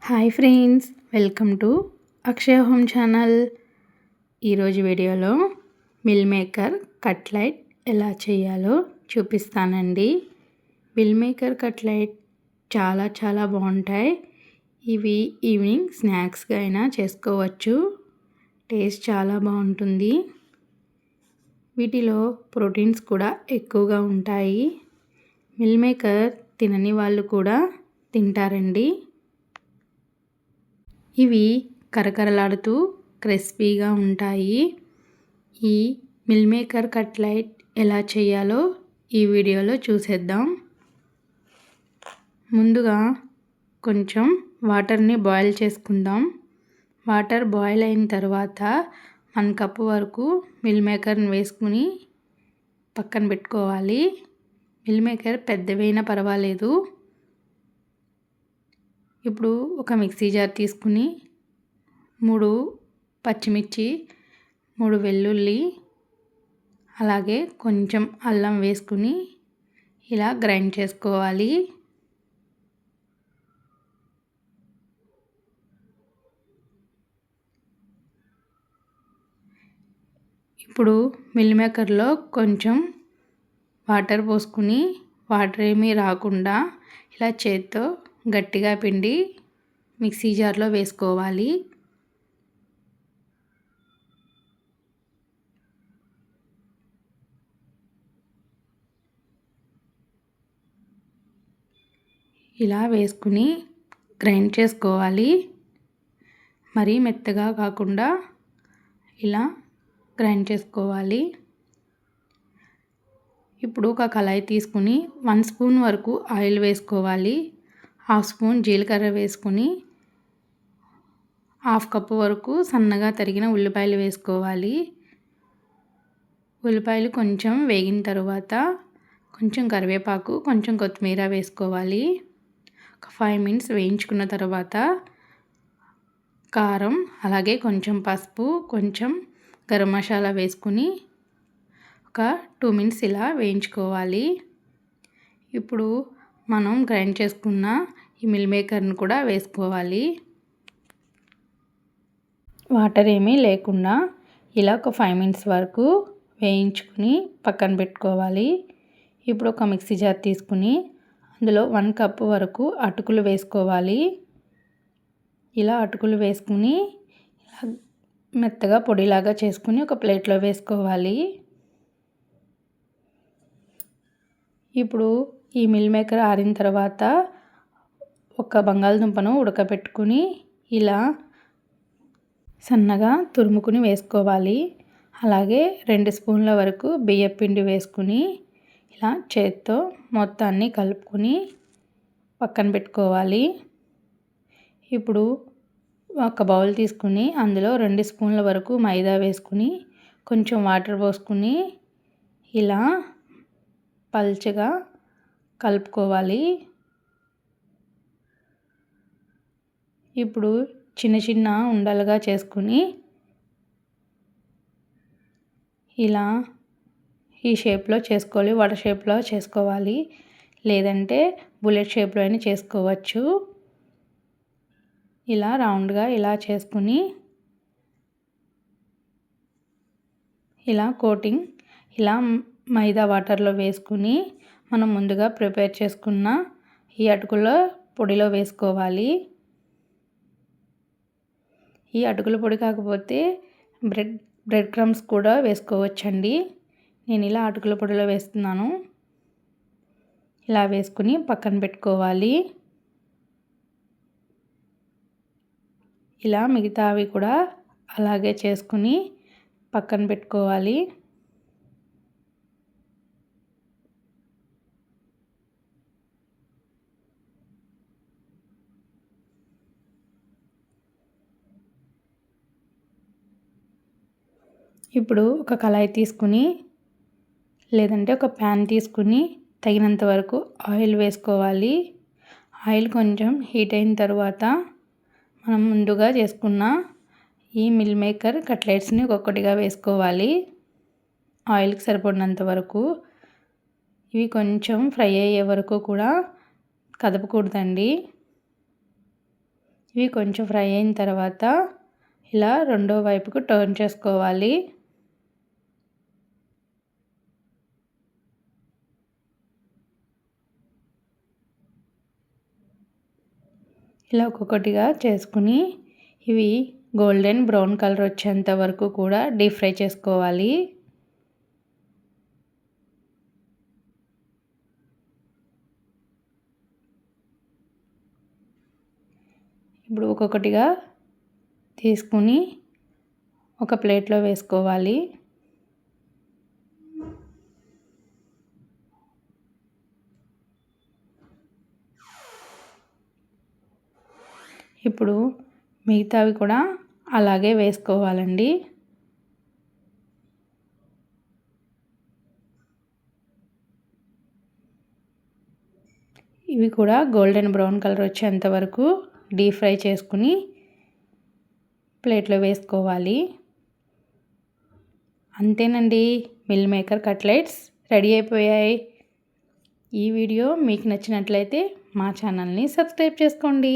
Hi friends, welcome to Akshaya home channel. ఈరోజు వీడియోలో meal maker cutlet ఎలా చేయాలో చూపిస్తానండి. మిల్ మేకర్ కట్లెట్ చాలా బాగుంటాయి. ఇవి ఈవినింగ్ స్నాక్స్గా అయినా చేసుకోవచ్చు. టేస్ట్ చాలా బాగుంటుంది. వీటిలో ప్రోటీన్స్ కూడా ఎక్కువగా ఉంటాయి. మిల్ మేకర్ తినని వాళ్ళు కూడా తింటారండి. ఇవి కరకరలాడుతూ క్రిస్పీగా ఉంటాయి. ఈ మిల్ మేకర్ కట్లెట్ ఎలా చేయాలో ఈ వీడియోలో చూసేద్దాం. ముందుగా కొంచెం వాటర్ని బాయిల్ చేసుకుందాం. వాటర్ బాయిల్ అయిన తర్వాత 1 కప్పు వరకు మిల్ మేకర్ని వేసుకుని పక్కన పెట్టుకోవాలి. మిల్ మేకర్ పెద్దవైనా పర్వాలేదు. ఇప్పుడు ఒక మిక్సీ జార్ తీసుకుని 3 పచ్చిమిర్చి, 3 వెల్లుల్లి, అలాగే కొంచెం అల్లం వేసుకుని ఇలా గ్రైండ్ చేసుకోవాలి. ఇప్పుడు మిల్ మేకర్లో కొంచెం వాటర్ పోసుకుని వాటర్ ఏమీ రాకుండా ఇలా చేత్తో గట్టిగా పిండి మిక్సీ జార్లో వేసుకోవాలి. ఇలా వేసుకుని గ్రైండ్ చేసుకోవాలి. మరీ మెత్తగా కాకుండా ఇలా గ్రైండ్ చేసుకోవాలి. ఇప్పుడు ఒక కళాయి తీసుకుని 1 స్పూన్ వరకు ఆయిల్ వేసుకోవాలి. 1/2 స్పూన్ జీలకర్ర వేసుకుని 1/2 కప్పు వరకు సన్నగా తరిగిన ఉల్లిపాయలు వేసుకోవాలి. ఉల్లిపాయలు కొంచెం వేగిన తర్వాత కొంచెం కరివేపాకు, కొంచెం కొత్తిమీర వేసుకోవాలి. ఒక 5 మినిట్స్ వేయించుకున్న తర్వాత కారం, అలాగే కొంచెం పసుపు, కొంచెం గరం మసాలా వేసుకుని ఒక 2 మినిట్స్ ఇలా వేయించుకోవాలి. ఇప్పుడు మనం గ్రైండ్ చేసుకున్న ఈ మిల్ మేకర్ని కూడా వేసుకోవాలి. వాటర్ ఏమీ లేకుండా ఇలా ఒక 5 మినిట్స్ వరకు వేయించుకుని పక్కన పెట్టుకోవాలి. ఇప్పుడు ఒక మిక్సీ జార్ తీసుకుని అందులో 1 కప్పు వరకు అటుకులు వేసుకోవాలి. ఇలా అటుకులు వేసుకుని మెత్తగా పొడిలాగా చేసుకుని ఒక ప్లేట్లో వేసుకోవాలి. ఇప్పుడు ఈ మిల్ మేకర్ ఆరిన తర్వాత ఒక బంగాళదుంపను ఉడకబెట్టుకుని ఇలా సన్నగా తురుముకుని వేసుకోవాలి. అలాగే 2 స్పూన్ల వరకు బియ్యపిండి వేసుకుని ఇలా చేత్తో మొత్తాన్ని కలుపుకొని పక్కన పెట్టుకోవాలి. ఇప్పుడు ఒక బౌల్ తీసుకుని అందులో 2 స్పూన్ల వరకు మైదా వేసుకుని కొంచెం వాటర్ పోసుకుని ఇలా పల్చగా కలుపుకోవాలి. ఇప్పుడు చిన్న ఉండలుగా చేసుకుని ఇలా ఈ షేప్లో చేసుకోవాలి. వడ షేప్లో చేసుకోవాలి, లేదంటే బుల్లెట్ షేప్లో అయినా చేసుకోవచ్చు. ఇలా రౌండ్గా ఇలా చేసుకుని ఇలా కోటింగ్ ఇలా మైదా వాటర్లో వేసుకుని మనం ముందుగా ప్రిపేర్ చేసుకున్న ఈ అటుకుల పొడిలో వేసుకోవాలి. ఈ అటుకుల పొడి కాకపోతే బ్రెడ్ క్రమ్స్ కూడా వేసుకోవచ్చండి. నేను ఇలా అటుకుల పొడిలో వేస్తున్నాను. ఇలా వేసుకుని పక్కన పెట్టుకోవాలి. ఇలా మిగతావి కూడా అలాగే చేసుకుని పక్కన పెట్టుకోవాలి. ఇప్పుడు ఒక కళాయి తీసుకుని లేదంటే ఒక ప్యాన్ తీసుకుని తగినంత వరకు ఆయిల్ వేసుకోవాలి. ఆయిల్ కొంచెం హీట్ అయిన తర్వాత మనం ముందుగా చేసుకున్న ఈ మిల్ మేకర్ కట్లెట్స్ని ఒక్కొక్కటిగా వేసుకోవాలి. ఆయిల్కి సరిపడినంత వరకు. ఇవి కొంచెం ఫ్రై అయ్యే వరకు కూడా కదపకూడదండి. ఇవి కొంచెం ఫ్రై అయిన తర్వాత ఇలా రెండో వైపుకు టర్న్ చేసుకోవాలి. ఇలా ఒక్కొక్కటిగా చేసుకుని ఇవి గోల్డెన్ బ్రౌన్ కలర్ వచ్చేంత వరకు కూడా డీప్ ఫ్రై చేసుకోవాలి. ఇప్పుడు ఒక్కొక్కటిగా తీసుకుని ఒక ప్లేట్లో వేసుకోవాలి. ఇప్పుడు మిగతావి కూడా అలాగే వేసుకోవాలండి. ఇవి కూడా గోల్డెన్ బ్రౌన్ కలర్ వచ్చేంత వరకు డీప్ ఫ్రై చేసుకుని ప్లేట్లో వేసుకోవాలి. అంతేనండి, మిల్ మేకర్ కట్లెట్స్ రెడీ అయిపోయాయి. ఈ వీడియో మీకు నచ్చినట్లయితే మా ఛానల్ని సబ్స్క్రైబ్ చేసుకోండి.